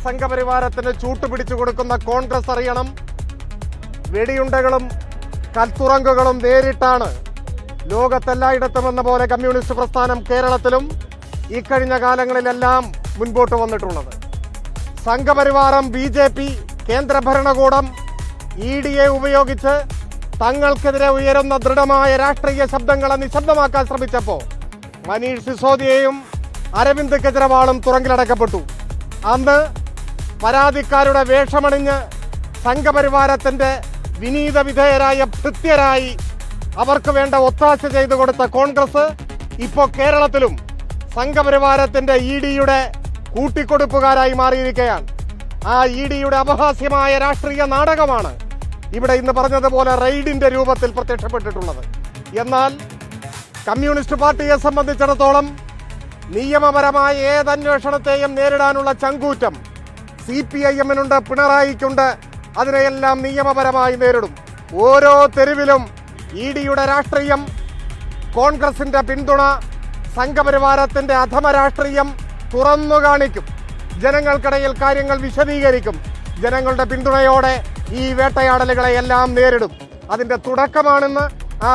സംഘപരിവാരത്തിന് ചൂട്ടുപിടിച്ചു കൊടുക്കുന്ന കോൺഗ്രസ് അറിയണം, വെടിയുണ്ടകളും കൽത്തുറങ്കുകളും നേരിട്ടാണ് ലോകത്തെല്ലായിടത്തും എന്ന പോലെ കമ്മ്യൂണിസ്റ്റ് പ്രസ്ഥാനം കേരളത്തിലും ഇക്കഴിഞ്ഞ കാലങ്ങളിലെല്ലാം മുൻപോട്ട് വന്നിട്ടുള്ളത്. സംഘപരിവാരം BJP കേന്ദ്ര ഭരണകൂടം EDയെ ഉപയോഗിച്ച് തങ്ങൾക്കെതിരെ ഉയരുന്ന ദൃഢമായ രാഷ്ട്രീയ ശബ്ദങ്ങളെ നിശബ്ദമാക്കാൻ ശ്രമിച്ചപ്പോൾ മനീഷ് സിസോദിയയും അരവിന്ദ് കെജ്രിവാളും തുറങ്കിലടക്കപ്പെട്ടു. അന്ന് പരാതിക്കാരുടെ വേഷമണിഞ്ഞ് സംഘപരിവാരത്തിന്റെ വിനീത വിധേയരായ ഭൃത്യരായി അവർക്ക് വേണ്ട ഒത്താശ ചെയ്തു കൊടുത്ത കോൺഗ്രസ് ഇപ്പോൾ കേരളത്തിലും സംഘപരിവാരത്തിന്റെ EDയുടെ കൂട്ടിക്കൊടുപ്പുകാരായി മാറിയിരിക്കുകയാണ്. ആ EDയുടെ അപഹാസ്യമായ രാഷ്ട്രീയ നാടകമാണ് ഇവിടെ ഇന്ന് പറഞ്ഞതുപോലെ റെയ്ഡിന്റെ രൂപത്തിൽ പ്രത്യക്ഷപ്പെട്ടിട്ടുള്ളത്. എന്നാൽ കമ്മ്യൂണിസ്റ്റ് പാർട്ടിയെ സംബന്ധിച്ചിടത്തോളം നിയമപരമായ ഏത് അന്വേഷണത്തെയും നേരിടാനുള്ള ചങ്കൂറ്റം CPIM-നുണ്ട്, പിണറായിക്കുണ്ട്. അതിനെയെല്ലാം നിയമപരമായി നേരിടും. ഓരോ തെരുവിലും EDയുടെ രാഷ്ട്രീയം, കോൺഗ്രസിന്റെ പിന്തുണ, സംഘപരിവാരത്തിന്റെ അധമ രാഷ്ട്രീയം തുറന്നു കാണിക്കും. ജനങ്ങൾക്കിടയിൽ കാര്യങ്ങൾ വിശദീകരിക്കും. ജനങ്ങളുടെ പിന്തുണയോടെ ഈ വേട്ടയാടലുകളെ എല്ലാം നേരിടും. അതിന്റെ തുടക്കമാണെന്ന് ആ